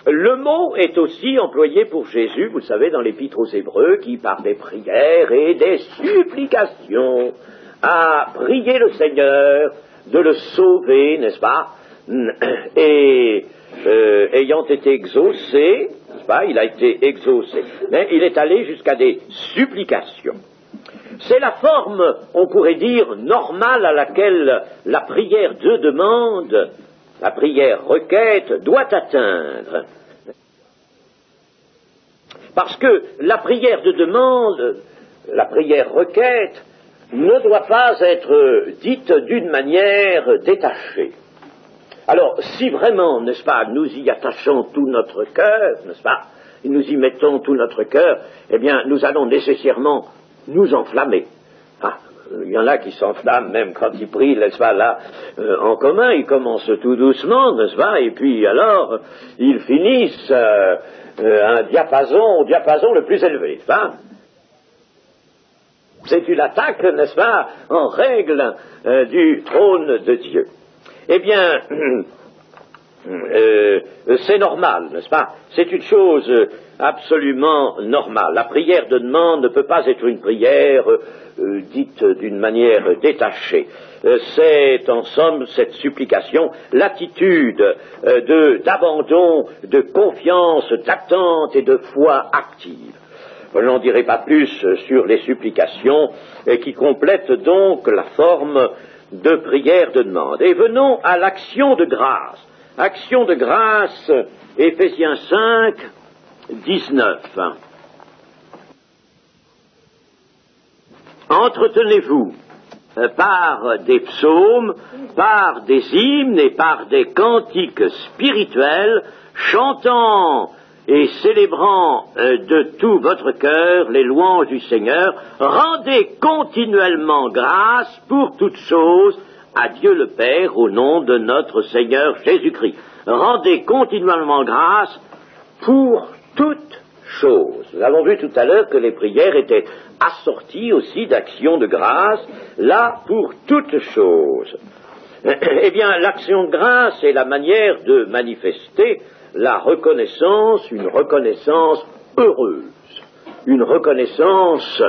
Speaker 1: Le mot est aussi employé pour Jésus, vous le savez, dans l'Épître aux Hébreux, qui par des prières et des supplications a prié le Seigneur de le sauver, n'est-ce pas, et ayant été exaucé, n'est-ce pas, il a été exaucé, mais il est allé jusqu'à des supplications. C'est la forme, on pourrait dire, normale à laquelle la prière de demande, la prière requête, doit atteindre. Parce que la prière de demande, la prière requête, ne doit pas être dite d'une manière détachée. Alors, si vraiment, n'est-ce pas, nous y attachons tout notre cœur, n'est-ce pas, et nous y mettons tout notre cœur, eh bien, nous allons nécessairement nous enflammer. Ah, il y en a qui s'enflamment même quand ils prient, n'est-ce pas, là, en commun, ils commencent tout doucement, n'est-ce pas, et puis alors, ils finissent un diapason le plus élevé, n'est-ce pas. C'est une attaque, n'est-ce pas, en règle du trône de Dieu. Eh bien, c'est normal, n'est-ce pas? C'est une chose absolument normale. La prière de demande ne peut pas être une prière dite d'une manière détachée. C'est, en somme, cette supplication, l'attitude d'abandon, de confiance, d'attente et de foi active. Je n'en dirai pas plus sur les supplications qui complètent donc la forme de prière de demande. Et venons à l'action de grâce. Action de grâce, Éphésiens 5, 19. Entretenez-vous par des psaumes, par des hymnes et par des cantiques spirituels, chantant et célébrant de tout votre cœur les louanges du Seigneur, rendez continuellement grâce pour toutes choses à Dieu le Père au nom de notre Seigneur Jésus-Christ. Rendez continuellement grâce pour toutes choses. Nous avons vu tout à l'heure que les prières étaient assorties aussi d'actions de grâce, là pour toutes choses. Eh bien, l'action de grâce est la manière de manifester la reconnaissance, une reconnaissance heureuse, une reconnaissance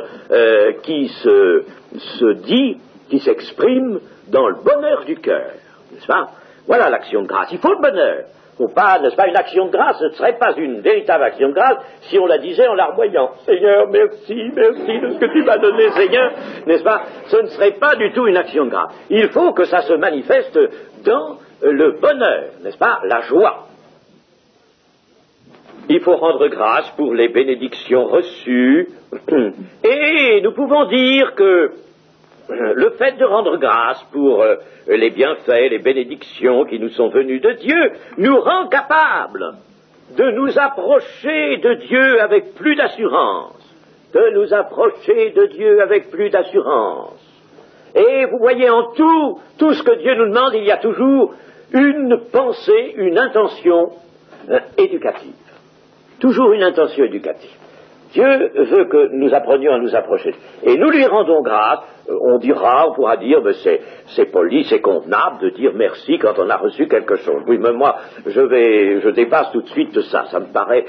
Speaker 1: qui se dit, qui s'exprime dans le bonheur du cœur, n'est-ce pas? Voilà l'action de grâce. Il faut le bonheur. Il ne faut pas, n'est-ce pas, une action de grâce ne serait pas une véritable action de grâce si on la disait en larmoyant. Seigneur, merci, merci de ce que tu m'as donné, Seigneur, n'est-ce pas? Ce ne serait pas du tout une action de grâce. Il faut que ça se manifeste dans le bonheur, n'est-ce pas? La joie. Il faut rendre grâce pour les bénédictions reçues. Et nous pouvons dire que le fait de rendre grâce pour les bienfaits, les bénédictions qui nous sont venues de Dieu, nous rend capables de nous approcher de Dieu avec plus d'assurance. De nous approcher de Dieu avec plus d'assurance. Et vous voyez, en tout ce que Dieu nous demande, il y a toujours une pensée, une intention éducative. Toujours une intention éducative. Dieu veut que nous apprenions à nous approcher. Et nous lui rendons grâce. On pourra dire, mais c'est poli, c'est convenable de dire merci quand on a reçu quelque chose. Oui, mais moi, je dépasse tout de suite ça. Ça me paraît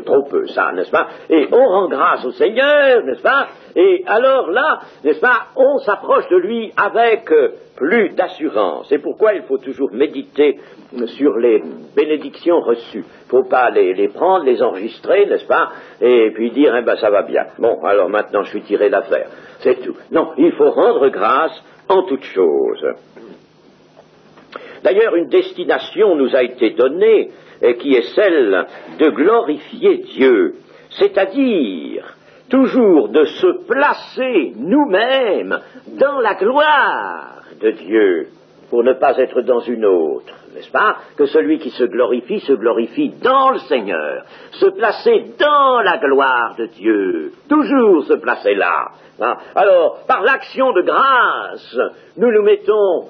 Speaker 1: trop peu, ça, n'est-ce pas? Et on rend grâce au Seigneur, n'est-ce pas? Et alors là, n'est-ce pas, on s'approche de lui avec plus d'assurance. C'est pourquoi il faut toujours méditer sur les bénédictions reçues. Il ne faut pas les prendre, les enregistrer, n'est-ce pas, et puis dire, eh ben ça va bien. Bon, alors maintenant je suis tiré d'affaire. C'est tout. Non, il faut rendre grâce en toutes choses. D'ailleurs, une destination nous a été donnée, qui est celle de glorifier Dieu. c'est-à-dire toujours de se placer nous-mêmes dans la gloire de Dieu, pour ne pas être dans une autre, n'est-ce pas? Que celui qui se glorifie dans le Seigneur, se placer dans la gloire de Dieu, toujours se placer là. Hein? Alors, par l'action de grâce, nous nous mettons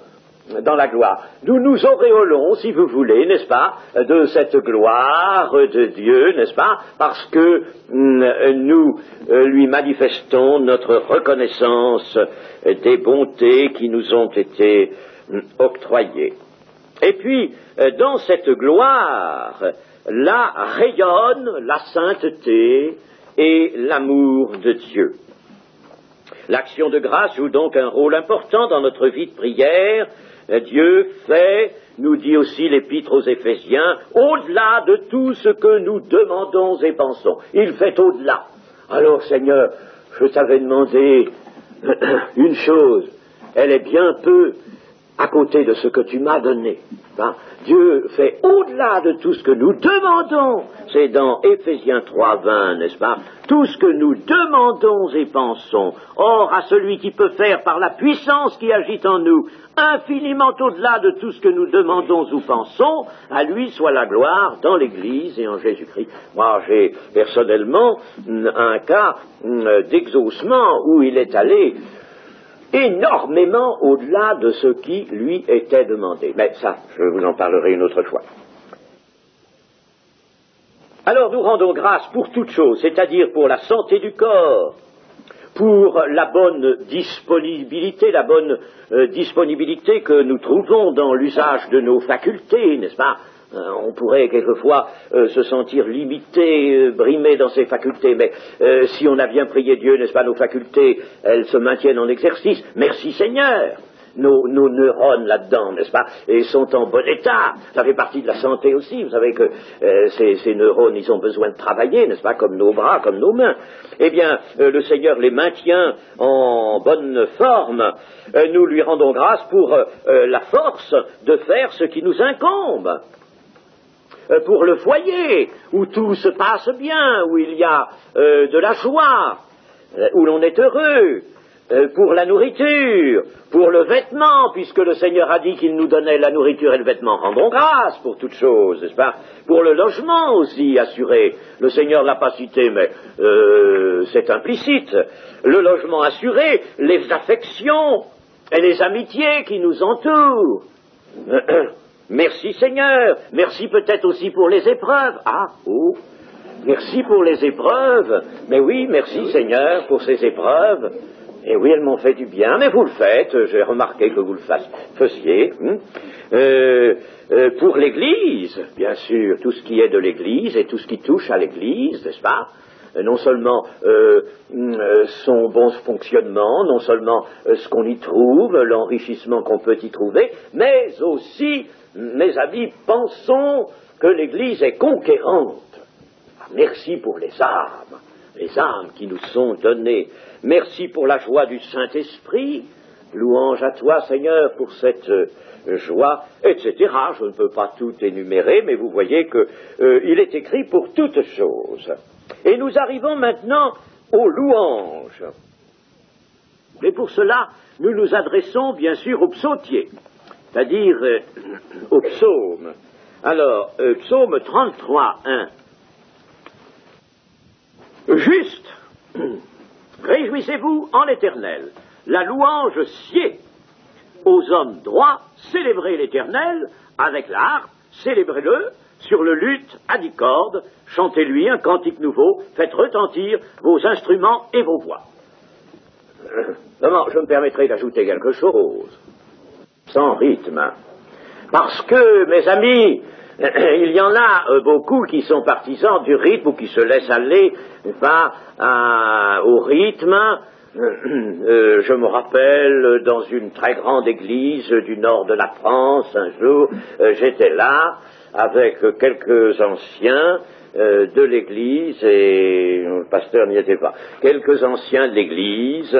Speaker 1: dans la gloire. Nous nous auréolons, si vous voulez, n'est-ce pas, de cette gloire de Dieu, n'est-ce pas, parce que nous lui manifestons notre reconnaissance des bontés qui nous ont été octroyées. Et puis, dans cette gloire, là rayonne la sainteté et l'amour de Dieu. L'action de grâce joue donc un rôle important dans notre vie de prière. Dieu fait, nous dit aussi l'Épître aux Éphésiens, au-delà de tout ce que nous demandons et pensons. Il fait au-delà. Alors, Seigneur, je t'avais demandé une chose, elle est bien peu à côté de ce que tu m'as donné. Hein? Dieu fait au-delà de tout ce que nous demandons. C'est dans Éphésiens 3:20, n'est-ce pas? Tout ce que nous demandons et pensons. Or, à celui qui peut faire par la puissance qui agit en nous, infiniment au-delà de tout ce que nous demandons ou pensons, à lui soit la gloire dans l'Église et en Jésus-Christ. Moi, j'ai personnellement un cas d'exaucement où il est allé énormément au-delà de ce qui lui était demandé. Mais ça, je vous en parlerai une autre fois. Alors nous rendons grâce pour toutes choses, c'est-à-dire pour la santé du corps, pour la bonne disponibilité que nous trouvons dans l'usage de nos facultés, n'est-ce pas? On pourrait quelquefois se sentir limité, brimé dans ses facultés, mais si on a bien prié Dieu, n'est-ce pas, nos facultés, elles se maintiennent en exercice. Merci Seigneur. Nos neurones là-dedans, n'est-ce pas, et sont en bon état. Ça fait partie de la santé aussi. Vous savez que ces neurones, ils ont besoin de travailler, n'est-ce pas, comme nos bras, comme nos mains. Eh bien, le Seigneur les maintient en bonne forme. Nous lui rendons grâce pour la force de faire ce qui nous incombe. Pour le foyer, où tout se passe bien, où il y a de la joie, où l'on est heureux, pour la nourriture, pour le vêtement, puisque le Seigneur a dit qu'il nous donnait la nourriture et le vêtement, rendons grâce pour toutes choses, n'est-ce pas? Pour le logement aussi assuré, le Seigneur ne l'a pas cité, mais c'est implicite, le logement assuré, les affections et les amitiés qui nous entourent. Merci Seigneur, merci peut-être aussi pour les épreuves. Merci pour les épreuves. Mais oui, merci Seigneur pour ces épreuves. Et oui, elles m'ont fait du bien, mais vous le faites, j'ai remarqué que vous le faisiez. Pour l'Église, bien sûr, tout ce qui est de l'Église et tout ce qui touche à l'Église, n'est-ce pas? Non seulement son bon fonctionnement, non seulement ce qu'on y trouve, l'enrichissement qu'on peut y trouver, mais aussi, mes amis, pensons que l'Église est conquérante. Merci pour les âmes qui nous sont données. Merci pour la joie du Saint-Esprit. Louange à toi, Seigneur, pour cette joie, etc. Je ne peux pas tout énumérer, mais vous voyez qu'il est écrit pour toutes choses. Et nous arrivons maintenant aux louanges. Et pour cela, nous nous adressons bien sûr au psautier, c'est-à-dire au psaume. Alors, psaume 33:1. Juste, réjouissez-vous en l'Éternel, la louange sied aux hommes droits, célébrez l'Éternel avec la harpe, célébrez-le sur le luth à 10 cordes, chantez-lui un cantique nouveau, faites retentir vos instruments et vos voix. Je me permettrai d'ajouter quelque chose, sans rythme, parce que, mes amis, il y en a beaucoup qui sont partisans du rythme ou qui se laissent aller au rythme. Je me rappelle, dans une très grande église du nord de la France, un jour, j'étais là avec quelques anciens de l'église, et le pasteur n'y était pas, quelques anciens de l'église,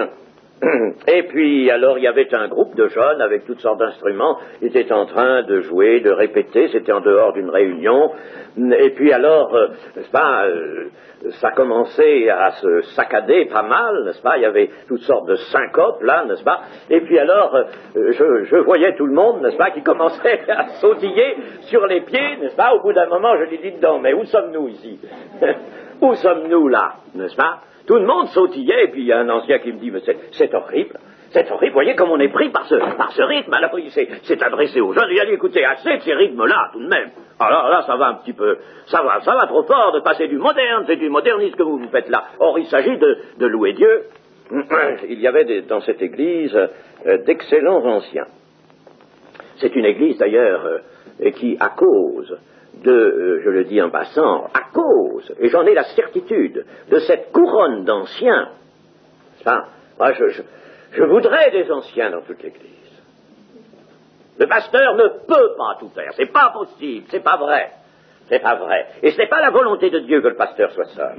Speaker 1: Et puis, alors, il y avait un groupe de jeunes avec toutes sortes d'instruments, ils étaient en train de jouer, de répéter, c'était en dehors d'une réunion, et puis alors, n'est-ce pas, ça commençait à se saccader pas mal, n'est-ce pas, il y avait toutes sortes de syncopes, là, n'est-ce pas, et puis alors, je voyais tout le monde, n'est-ce pas, qui commençait à sautiller sur les pieds, n'est-ce pas, au bout d'un moment, je lui dis, non, mais où sommes-nous ici? Où sommes-nous là, n'est-ce pas? Tout le monde sautillait, et puis il y a un ancien qui me dit, mais c'est horrible, c'est horrible, vous voyez comme on est pris par ce rythme, alors il s'est adressé aux jeunes, il a dit, écoutez, assez de ces rythmes-là, tout de même. Alors là, ça va un petit peu, ça va trop fort de passer du moderne, c'est du modernisme que vous faites là. Or, il s'agit de louer Dieu. Il y avait dans cette église d'excellents anciens. C'est une église d'ailleurs qui, à cause je le dis en passant, à cause, et j'en ai la certitude, de cette couronne d'anciens, moi je voudrais des anciens dans toute l'Église. Le pasteur ne peut pas tout faire, c'est pas possible, c'est pas vrai, et ce n'est pas la volonté de Dieu que le pasteur soit seul.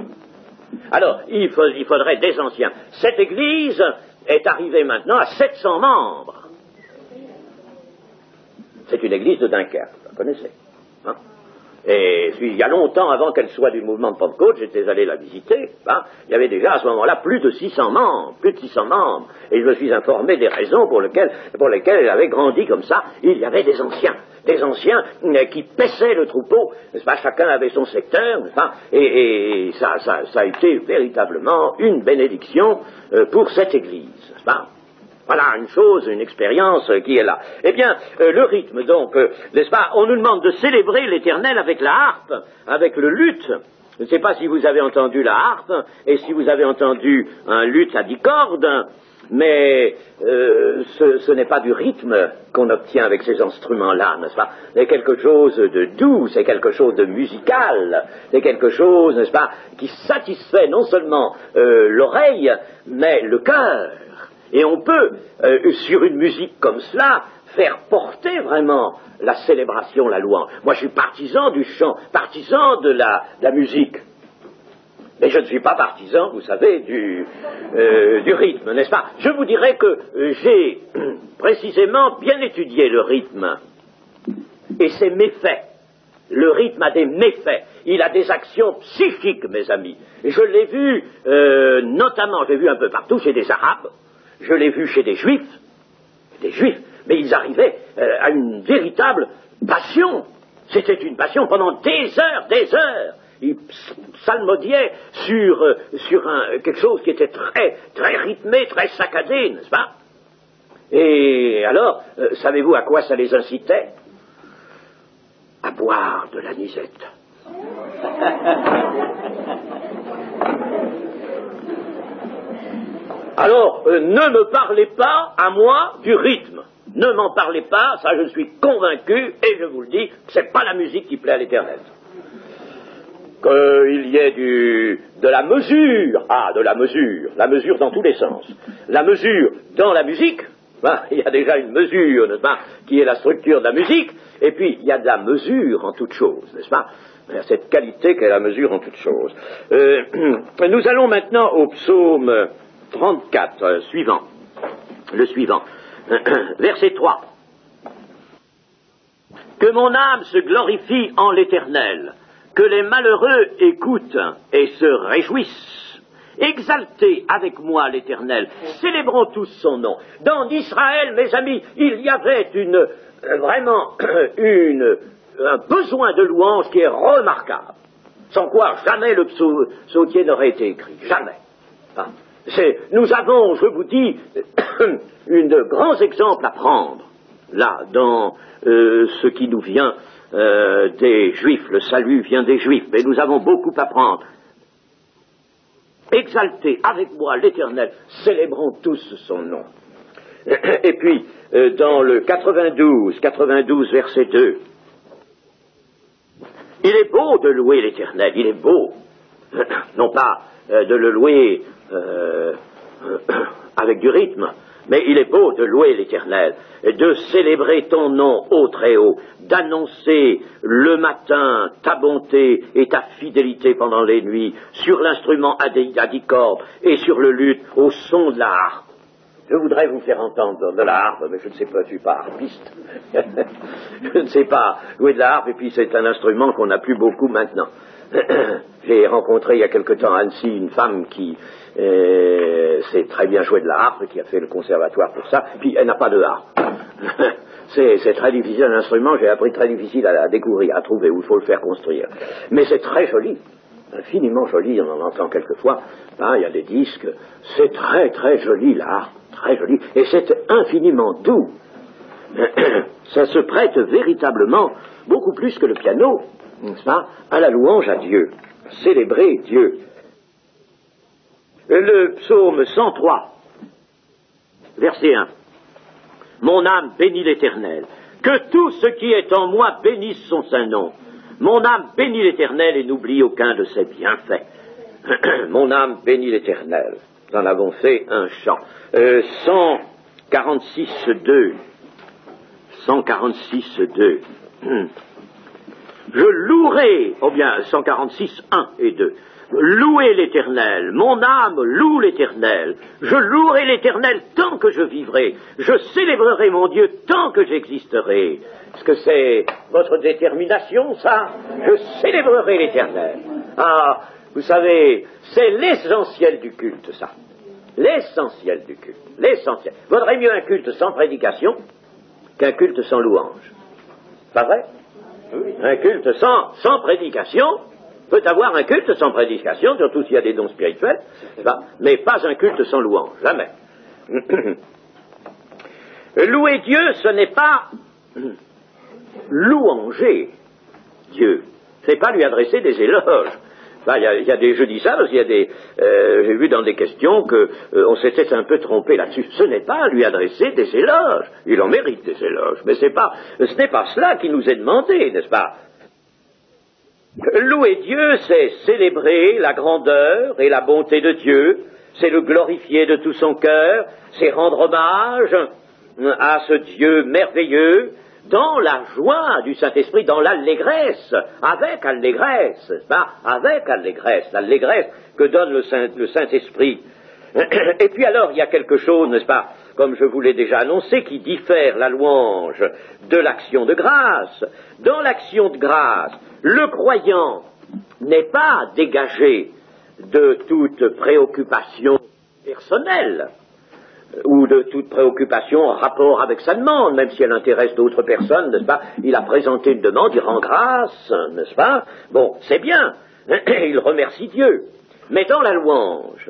Speaker 1: Alors, il faudrait des anciens. Cette Église est arrivée maintenant à 700 membres. C'est une église de Dunkerque, vous la connaissez, hein? Et il y a longtemps, avant qu'elle soit du mouvement de Pentecôte, j'étais allé la visiter, hein, il y avait déjà à ce moment-là plus de 600 membres, et je me suis informé des raisons pour lesquelles elle avait grandi comme ça. Il y avait des anciens qui paissaient le troupeau, n'est-ce pas, chacun avait son secteur, n'est-ce pas, et ça a été véritablement une bénédiction pour cette église, n'est-ce pas. Voilà une expérience qui est là. Eh bien, le rythme, donc, n'est-ce pas, on nous demande de célébrer l'Éternel avec la harpe, avec le luth. Je ne sais pas si vous avez entendu la harpe, et si vous avez entendu un luth à 10 cordes, mais ce n'est pas du rythme qu'on obtient avec ces instruments-là, n'est-ce pas? C'est quelque chose de doux, c'est quelque chose de musical, c'est quelque chose, n'est-ce pas, qui satisfait non seulement l'oreille, mais le cœur. Et on peut, sur une musique comme cela, faire porter vraiment la célébration, la louange. Moi, je suis partisan du chant, partisan de la musique. Mais je ne suis pas partisan, vous savez, du rythme, n'est-ce pas? Je vous dirais que j'ai précisément bien étudié le rythme et ses méfaits. Le rythme a des méfaits. Il a des actions psychiques, mes amis. Et je l'ai vu, notamment, j'ai vu un peu partout chez des Arabes. Je l'ai vu chez des Juifs, mais ils arrivaient à une véritable passion. C'était une passion pendant des heures. Ils psalmodiaient sur quelque chose qui était très, très rythmé, très saccadé, n'est-ce pas? Et alors, savez-vous à quoi ça les incitait? À boire de l'anisette. Alors, ne me parlez pas à moi du rythme. Ne m'en parlez pas, ça je suis convaincu, et je vous le dis, c'est pas la musique qui plaît à l'Éternel. Qu'il y ait de la mesure dans tous les sens. La mesure dans la musique, il y a déjà une mesure, n'est-ce pas, qui est la structure de la musique, et puis il y a de la mesure en toute chose, n'est-ce pas? Il y a cette qualité qu'est la mesure en toute chose. Nous allons maintenant au psaume 34, le suivant, verset 3. Que mon âme se glorifie en l'Éternel, que les malheureux écoutent et se réjouissent. Exaltez avec moi l'Éternel, célébrons tous son nom. Dans Israël, mes amis, il y avait vraiment un besoin de louange qui est remarquable, sans quoi jamais le psautier n'aurait été écrit, jamais. Nous avons, je vous dis, de grands exemples à prendre, là, dans ce qui nous vient des Juifs. Le salut vient des Juifs, mais nous avons beaucoup à prendre. Exaltez avec moi l'Éternel, célébrons tous son nom. Et puis, dans le 92, verset 2, il est beau de louer l'Éternel, il est beau, non pas de le louer avec du rythme, mais il est beau de louer l'Éternel, de célébrer ton nom ô Très-Haut, d'annoncer le matin ta bonté et ta fidélité pendant les nuits, sur l'instrument à 10 cordes et sur le luth au son de la harpe. Je voudrais vous faire entendre de la harpe, mais je ne sais pas, je ne suis pas harpiste. Je ne sais pas jouer de la harpe, et puis c'est un instrument qu'on n'a plus beaucoup maintenant. J'ai rencontré il y a quelque temps à Annecy une femme qui sait très bien jouer de la harpe, qui a fait le conservatoire pour ça, puis elle n'a pas de harpe. C'est très difficile, un instrument, j'ai appris très difficile à découvrir, à trouver, où il faut le faire construire. Mais c'est très joli, infiniment joli, on en entend quelquefois, hein, il y a des disques, c'est très très joli la harpe, très joli, et c'est infiniment doux. Ça se prête véritablement, beaucoup plus que le piano, n'est-ce pas, à la louange à Dieu, célébrer Dieu. Le psaume 103, verset 1. Mon âme bénit l'Éternel. Que tout ce qui est en moi bénisse son saint nom. Mon âme bénit l'Éternel et n'oublie aucun de ses bienfaits. Mon âme bénit l'Éternel. Nous en avons fait un chant. 146.2. 146.2. Je louerai, ou bien 146.1 et 2. Louez l'Éternel, mon âme loue l'Éternel, je louerai l'Éternel tant que je vivrai, je célébrerai mon Dieu tant que j'existerai. Est-ce que c'est votre détermination, ça? Je célébrerai l'Éternel. Ah, vous savez, c'est l'essentiel du culte, ça. L'essentiel du culte, l'essentiel. Vaudrait mieux un culte sans prédication qu'un culte sans louange. Pas vrai? Oui. Un culte sans prédication peut avoir un culte sans prédication, surtout s'il y a des dons spirituels, mais pas un culte sans louange, jamais. Louer Dieu, ce n'est pas louanger Dieu, c'est pas lui adresser des éloges. Je dis ça parce qu'il y a des... j'ai vu dans des questions qu'on s'était un peu trompé là-dessus. Ce n'est pas lui adresser des éloges, il en mérite des éloges, mais ce n'est pas cela qui nous est demandé, n'est-ce pas? Louer Dieu, c'est célébrer la grandeur et la bonté de Dieu, c'est le glorifier de tout son cœur, c'est rendre hommage à ce Dieu merveilleux dans la joie du Saint-Esprit, dans l'allégresse, avec allégresse, n'est-ce pas? Avec allégresse, l'allégresse que donne le Saint-Esprit. Et puis alors, il y a quelque chose, n'est-ce pas, comme je vous l'ai déjà annoncé, qui diffère la louange de l'action de grâce. Dans l'action de grâce, le croyant n'est pas dégagé de toute préoccupation personnelle ou de toute préoccupation en rapport avec sa demande, même si elle intéresse d'autres personnes, n'est-ce pas? Il a présenté une demande, il rend grâce, n'est-ce pas? Bon, c'est bien, il remercie Dieu. Mais dans la louange,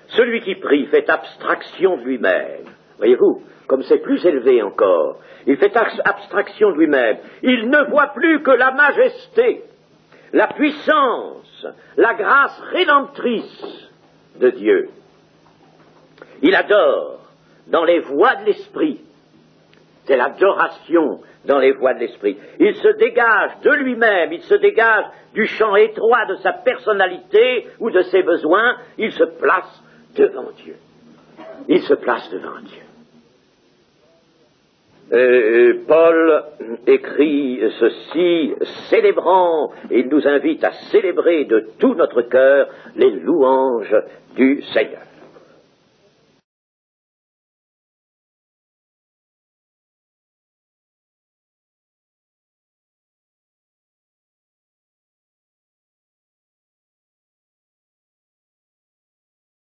Speaker 1: celui qui prie fait abstraction de lui-même. Voyez-vous, comme c'est plus élevé encore, il fait abstraction de lui-même. Il ne voit plus que la majesté, la puissance, la grâce rédemptrice de Dieu. Il adore dans les voies de l'esprit. C'est l'adoration dans les voies de l'esprit. Il se dégage de lui-même, il se dégage du champ étroit de sa personnalité ou de ses besoins, il se place devant Dieu. Il se place devant Dieu. Paul écrit ceci, célébrant, et il nous invite à célébrer de tout notre cœur les louanges du Seigneur.